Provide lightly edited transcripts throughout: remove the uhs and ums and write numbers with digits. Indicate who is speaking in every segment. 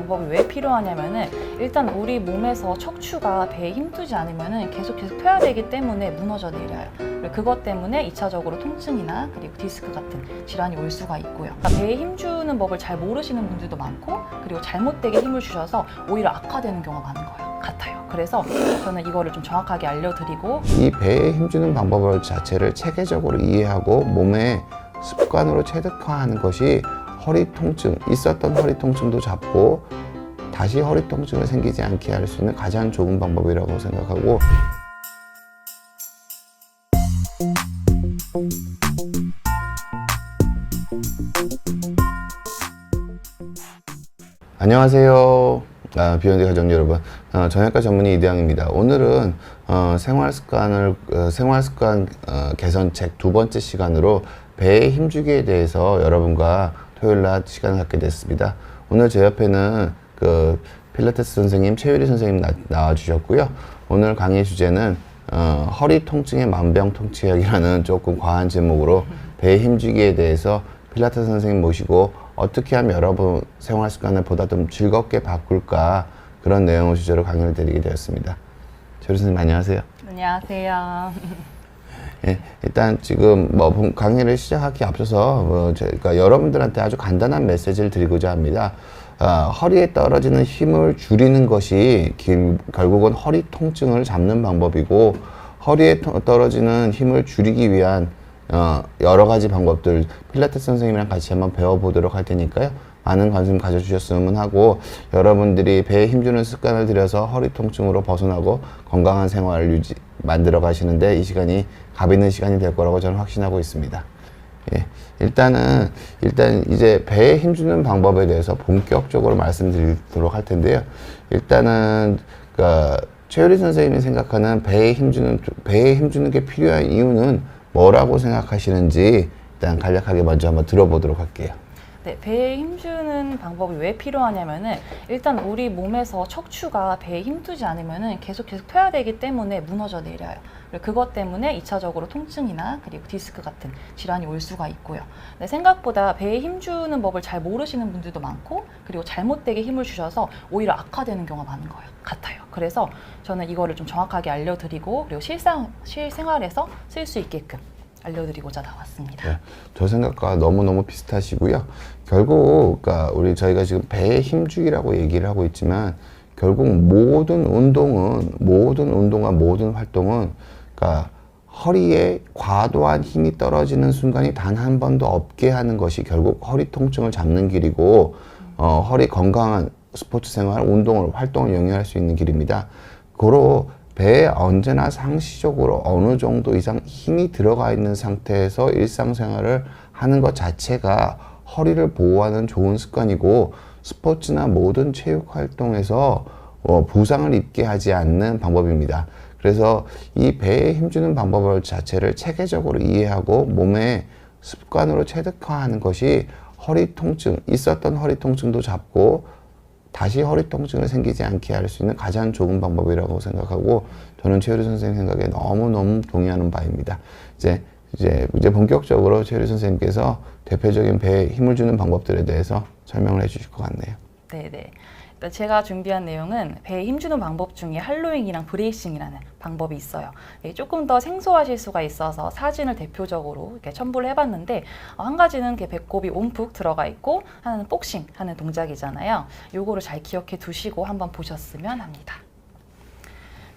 Speaker 1: 방법이 왜 필요하냐면은 일단 우리 몸에서 척추가 배에 힘주지 않으면은 계속 펴야 되기 때문에 무너져 내려요. 그리고 그것 때문에 2차적으로 통증이나 그리고 디스크 같은 질환이 올 수가 있고요. 그러니까 배에 힘주는 법을 잘 모르시는 분들도 많고 그리고 잘못되게 힘을 주셔서 오히려 악화되는 경우가 많은 거예요. 같아요. 그래서 저는 이거를 좀 정확하게 알려드리고
Speaker 2: 이 배에 힘주는 방법 자체를 체계적으로 이해하고 몸에 습관으로 체득화하는 것이 허리 통증, 있었던 허리 통증도 잡고 다시 허리 통증을 생기지 않게 할 수 있는 가장 좋은 방법이라고 생각하고, 안녕하세요. 비욘드 가족 여러분, 정형외과 전문의 이대영입니다. 오늘은 생활습관 개선책 두 번째 시간으로 배의 힘주기에 대해서 여러분과 토요일날 시간을 갖게 됐습니다. 오늘 제 옆에는 필라테스 선생님 최유리 선생님 나와주셨고요. 오늘 강의 주제는 허리 통증의 만병통치약이라는 조금 과한 제목으로 배의 힘주기에 대해서 필라테스 선생님 모시고 어떻게 하면 여러분 생활 습관을 보다 좀 즐겁게 바꿀까, 그런 내용을 주제로 강의를 드리게 되었습니다. 최유리 선생님 안녕하세요.
Speaker 1: 안녕하세요.
Speaker 2: 예, 일단 지금 강의를 시작하기 앞서서 제가 여러분들한테 아주 간단한 메시지를 드리고자 합니다. 허리에 떨어지는 힘을 줄이는 것이 결국은 허리 통증을 잡는 방법이고, 허리에 떨어지는 힘을 줄이기 위한 여러 가지 방법들 필라테스 선생님이랑 같이 한번 배워보도록 할 테니까요. 많은 관심 가져주셨으면 하고, 여러분들이 배에 힘주는 습관을 들여서 허리 통증으로 벗어나고 건강한 생활을 만들어 가시는데 이 시간이 값 있는 시간이 될 거라고 저는 확신하고 있습니다. 예, 일단 이제 배에 힘주는 방법에 대해서 본격적으로 말씀드리도록 할 텐데요. 일단은 최유리 선생님이 생각하는 배에 힘주는 게 필요한 이유는 뭐라고 생각하시는지 일단 간략하게 먼저 한번 들어보도록 할게요.
Speaker 1: 네, 배에 힘주는 방법이 왜 필요하냐면은 일단 우리 몸에서 척추가 배에 힘주지 않으면은 계속 펴야 되기 때문에 무너져 내려요. 그리고 그것 때문에 2차적으로 통증이나 그리고 디스크 같은 질환이 올 수가 있고요. 근데 생각보다 배에 힘주는 법을 잘 모르시는 분들도 많고 그리고 잘못되게 힘을 주셔서 오히려 악화되는 경우가 많은 거예요. 같아요. 그래서 저는 이거를 좀 정확하게 알려드리고 그리고 실생활에서 쓸 수 있게끔 알려드리고자 나왔습니다.
Speaker 2: 네, 저 생각과 너무너무 비슷하시고요. 결국 저희가 지금 배의 힘주기라고 얘기를 하고 있지만, 결국 모든 운동과 모든 활동은 허리에 과도한 힘이 떨어지는 순간이 단 한 번도 없게 하는 것이 결국 허리 통증을 잡는 길이고, 허리 건강한 스포츠 생활, 활동을 영위할 수 있는 길입니다. 고로 배에 언제나 상시적으로 어느 정도 이상 힘이 들어가 있는 상태에서 일상생활을 하는 것 자체가 허리를 보호하는 좋은 습관이고, 스포츠나 모든 체육 활동에서 부상을 입게 하지 않는 방법입니다. 그래서 이 배에 힘주는 방법 자체를 체계적으로 이해하고 몸에 습관으로 체득화하는 것이 허리 통증, 있었던 허리 통증도 잡고 다시 허리 통증을 생기지 않게 할 수 있는 가장 좋은 방법이라고 생각하고, 저는 최유리 선생님 생각에 너무너무 동의하는 바입니다. 이제 본격적으로 최유리 선생님께서 대표적인 배에 힘을 주는 방법들에 대해서 설명을 해 주실 것 같네요.
Speaker 1: 네네. 제가 준비한 내용은 배에 힘주는 방법 중에 할로잉이랑 브레이싱이라는 방법이 있어요. 조금 더 생소하실 수가 있어서 사진을 대표적으로 이렇게 첨부를 해봤는데, 한 가지는 배꼽이 움푹 들어가 있고 하나는 복싱 하는 동작이잖아요. 요거를 잘 기억해 두시고 한번 보셨으면 합니다.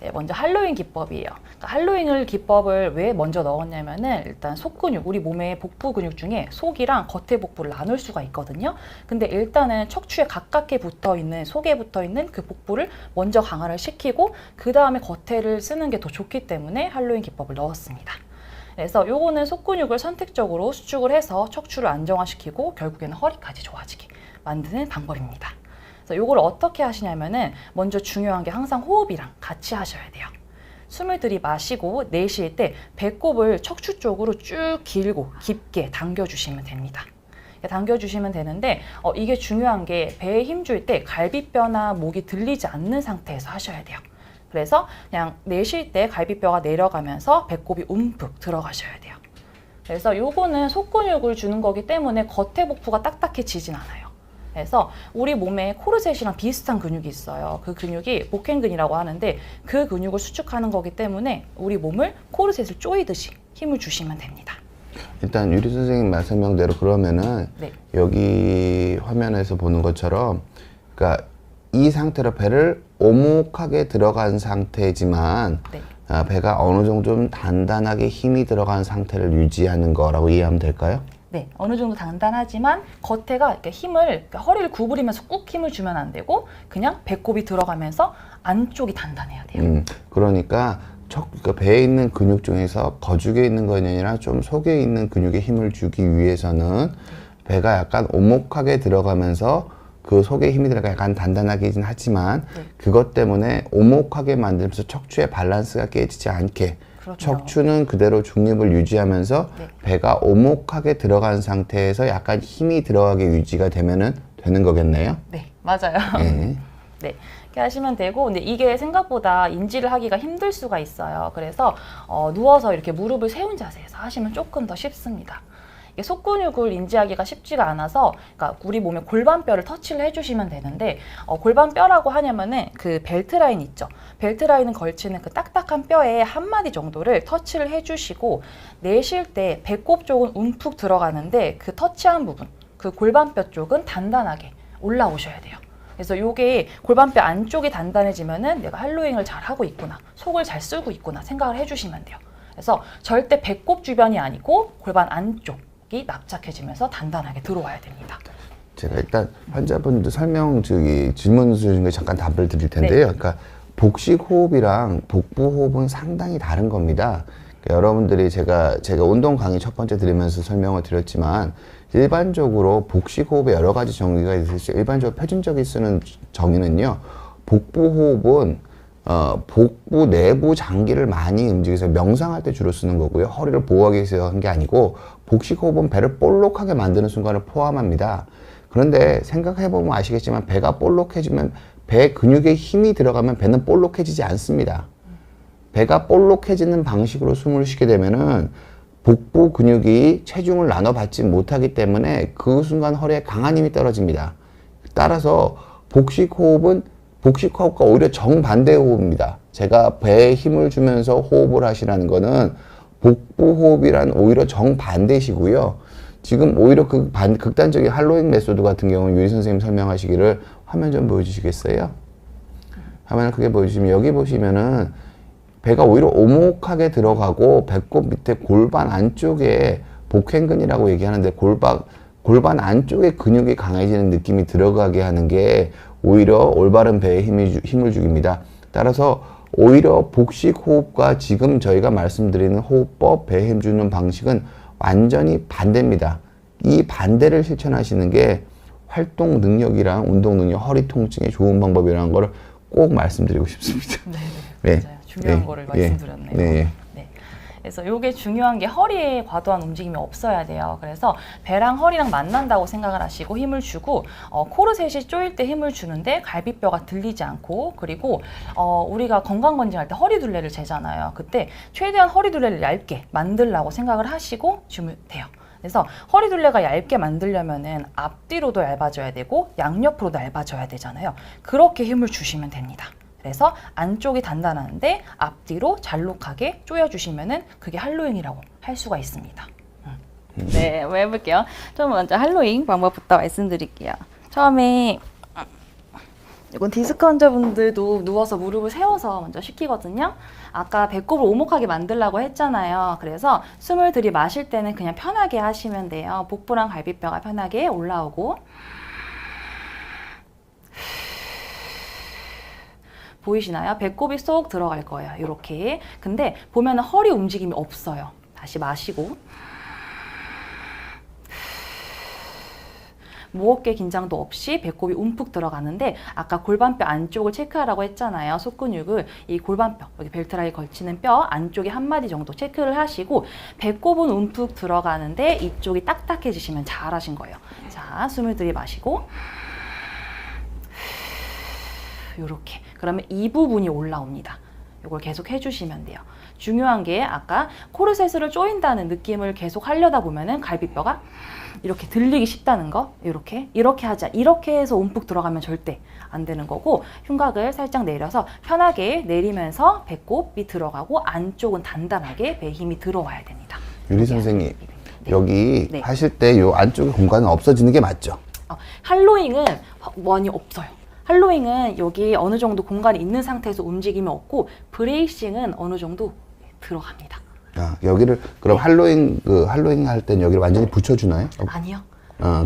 Speaker 1: 네, 먼저 할로잉 기법이에요. 할로잉 기법을 왜 먼저 넣었냐면은 일단 속근육, 우리 몸의 복부 근육 중에 속이랑 겉에 복부를 나눌 수가 있거든요. 근데 일단은 척추에 가깝게 속에 붙어 있는 그 복부를 먼저 강화를 시키고 그 다음에 겉에를 쓰는 게 더 좋기 때문에 할로잉 기법을 넣었습니다. 그래서 요거는 속근육을 선택적으로 수축을 해서 척추를 안정화시키고 결국에는 허리까지 좋아지게 만드는 방법입니다. 그래서 요걸 어떻게 하시냐면은 먼저 중요한 게 항상 호흡이랑 같이 하셔야 돼요. 숨을 들이마시고 내쉴 때 배꼽을 척추 쪽으로 쭉 길고 깊게 당겨주시면 됩니다. 당겨주시면 되는데 이게 중요한 게 배에 힘줄 때 갈비뼈나 목이 들리지 않는 상태에서 하셔야 돼요. 그래서 그냥 내쉴 때 갈비뼈가 내려가면서 배꼽이 움푹 들어가셔야 돼요. 그래서 요거는 속근육을 주는 거기 때문에 겉에 복부가 딱딱해지진 않아요. 그래서 우리 몸에 코르셋이랑 비슷한 근육이 있어요. 그 근육이 복행근이라고 하는데 그 근육을 수축하는 거기 때문에 우리 몸을 코르셋을 조이듯이 힘을 주시면 됩니다.
Speaker 2: 일단 유리 선생님 말씀명대로 그러면은
Speaker 1: 네.
Speaker 2: 여기 화면에서 보는 것처럼 그러니까 이 상태로 배를 오목하게 들어간 상태지만
Speaker 1: 네.
Speaker 2: 배가 어느 정도 좀 단단하게 힘이 들어간 상태를 유지하는 거라고 이해하면 될까요?
Speaker 1: 네, 어느 정도 단단하지만 겉에가 이렇게 그러니까 허리를 구부리면서 꾹 힘을 주면 안 되고 그냥 배꼽이 들어가면서 안쪽이 단단해야 돼요.
Speaker 2: 그러니까 그러니까 배에 있는 근육 중에서 거죽에 있는 것이 아니라 좀 속에 있는 근육에 힘을 주기 위해서는 배가 약간 오목하게 들어가면서 그 속에 힘이 들어가 약간 단단하긴 하지만
Speaker 1: 네.
Speaker 2: 그것 때문에 오목하게 만들면서 척추의 밸런스가 깨지지 않게
Speaker 1: 그렇죠.
Speaker 2: 척추는 그대로 중립을 유지하면서
Speaker 1: 네.
Speaker 2: 배가 오목하게 들어간 상태에서 약간 힘이 들어가게 유지가 되면은 되는 거겠네요.
Speaker 1: 네, 맞아요.
Speaker 2: 네.
Speaker 1: 네, 이렇게 하시면 되고, 근데 이게 생각보다 인지를 하기가 힘들 수가 있어요. 그래서 누워서 이렇게 무릎을 세운 자세에서 하시면 조금 더 쉽습니다. 이게 속근육을 인지하기가 쉽지가 않아서, 그러니까 우리 몸의 골반뼈를 터치를 해주시면 되는데, 골반뼈라고 하냐면은 그 벨트 라인 있죠. 벨트 라인은 걸치는 그 딱딱한 뼈에 한 마디 정도를 터치를 해주시고, 내쉴 때 배꼽 쪽은 움푹 들어가는데 그 터치한 부분, 그 골반뼈 쪽은 단단하게 올라오셔야 돼요. 그래서 요게 골반뼈 안쪽이 단단해지면은 내가 할로잉을 잘 하고 있구나, 속을 잘 쓰고 있구나 생각을 해주시면 돼요. 그래서 절대 배꼽 주변이 아니고 골반 안쪽이 납작해지면서 단단하게 들어와야 됩니다.
Speaker 2: 제가 일단 환자분들 질문 주신 거 잠깐 답을 드릴 텐데요.
Speaker 1: 네.
Speaker 2: 그러니까 복식 호흡이랑 복부 호흡은 상당히 다른 겁니다. 그러니까 여러분들이 제가 운동 강의 첫 번째 드리면서 설명을 드렸지만 일반적으로 복식 호흡에 여러 가지 정의가 있으시죠. 일반적으로 표준적인 쓰는 정의는요. 복부 호흡은 복부 내부 장기를 많이 움직여서 명상할 때 주로 쓰는 거고요. 허리를 보호하기 위해서 한 게 아니고 복식 호흡은 배를 볼록하게 만드는 순간을 포함합니다. 그런데 생각해보면 아시겠지만 배가 볼록해지면 배 근육에 힘이 들어가면 배는 볼록해지지 않습니다. 배가 볼록해지는 방식으로 숨을 쉬게 되면은 복부 근육이 체중을 나눠받지 못하기 때문에 그 순간 허리에 강한 힘이 떨어집니다. 따라서 복식 호흡과 오히려 정반대 호흡입니다. 제가 배에 힘을 주면서 호흡을 하시라는 거는 복부 호흡이란 오히려 정반대시고요. 지금 오히려 극단적인 할로잉 메소드 같은 경우는 유리 선생님 설명하시기를 화면 좀 보여주시겠어요? 화면을 크게 보여주시면 여기 보시면은 배가 오히려 오목하게 들어가고 배꼽 밑에 골반 안쪽에 복행근이라고 얘기하는데 골반 안쪽에 근육이 강해지는 느낌이 들어가게 하는 게 오히려 올바른 배에 힘을 주깁니다. 따라서 오히려 복식 호흡과 지금 저희가 말씀드리는 호흡법, 배에 힘 주는 방식은 완전히 반대입니다. 이 반대를 실천하시는 게 활동 능력이랑 운동 능력, 허리 통증에 좋은 방법이라는 걸 꼭 말씀드리고 싶습니다.
Speaker 1: 네, 맞아요. 중요한 거를 말씀드렸네요.
Speaker 2: 네.
Speaker 1: 그래서 이게 중요한 게 허리에 과도한 움직임이 없어야 돼요. 그래서 배랑 허리랑 만난다고 생각을 하시고 힘을 주고 코르셋이 조일 때 힘을 주는데 갈비뼈가 들리지 않고 그리고 우리가 건강검진할 때 허리둘레를 재잖아요. 그때 최대한 허리둘레를 얇게 만들라고 생각을 하시고 주면 돼요. 그래서 허리둘레가 얇게 만들려면은 앞뒤로도 얇아져야 되고 양옆으로도 얇아져야 되잖아요. 그렇게 힘을 주시면 됩니다. 그래서 안쪽이 단단한데 앞뒤로 잘록하게 조여주시면은 그게 할로잉이라고 할 수가 있습니다. 네, 한번 해볼게요. 좀 먼저 할로잉 방법부터 말씀드릴게요. 처음에 이건 디스크 환자분들도 누워서 무릎을 세워서 먼저 시키거든요. 아까 배꼽을 오목하게 만들라고 했잖아요. 그래서 숨을 들이마실 때는 그냥 편하게 하시면 돼요. 복부랑 갈비뼈가 편하게 올라오고 보이시나요? 배꼽이 쏙 들어갈 거예요. 이렇게. 근데 보면 허리 움직임이 없어요. 다시 마시고 무어깨 긴장도 없이 배꼽이 움푹 들어가는데 아까 골반뼈 안쪽을 체크하라고 했잖아요. 속근육을. 이 골반뼈, 여기 벨트라인 걸치는 뼈 안쪽에 한 마디 정도 체크를 하시고 배꼽은 움푹 들어가는데 이쪽이 딱딱해지시면 잘하신 거예요. 자, 숨을 들이마시고 이렇게. 그러면 이 부분이 올라옵니다. 이걸 계속 해주시면 돼요. 중요한 게 아까 코르셋을 조인다는 느낌을 계속 하려다 보면은 갈비뼈가 이렇게 들리기 쉽다는 거, 이렇게 하자. 이렇게 해서 움푹 들어가면 절대 안 되는 거고, 흉곽을 살짝 내려서 편하게 내리면서 배꼽이 들어가고 안쪽은 단단하게 배에 힘이 들어와야 됩니다.
Speaker 2: 유리 선생님,
Speaker 1: 네.
Speaker 2: 여기
Speaker 1: 네.
Speaker 2: 하실 때 요 안쪽에 공간은 없어지는 게 맞죠?
Speaker 1: 할로잉은 많이 없어요. 할로잉은 여기 어느 정도 공간이 있는 상태에서 움직이면 없고, 브레이싱은 어느 정도 들어갑니다.
Speaker 2: 아, 여기를 그럼 할로잉 할 땐 여기를 완전히 붙여주나요?
Speaker 1: 아니요.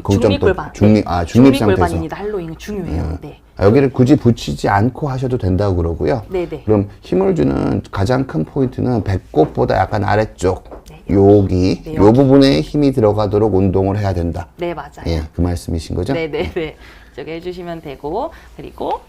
Speaker 2: 중립골반.
Speaker 1: 중립
Speaker 2: 상태에서.
Speaker 1: 중립골반입니다. 할로잉은 중요해요. 네.
Speaker 2: 여기를 굳이 붙이지 않고 하셔도 된다고 그러고요.
Speaker 1: 네네.
Speaker 2: 그럼 힘을 주는 가장 큰 포인트는 배꼽보다 약간 아래쪽,
Speaker 1: 네.
Speaker 2: 여기,
Speaker 1: 네,
Speaker 2: 요 부분에 힘이 들어가도록 운동을 해야 된다.
Speaker 1: 네, 맞아요.
Speaker 2: 예, 그 말씀이신 거죠?
Speaker 1: 네네네. 이쪽에 해주시면 되고, 그리고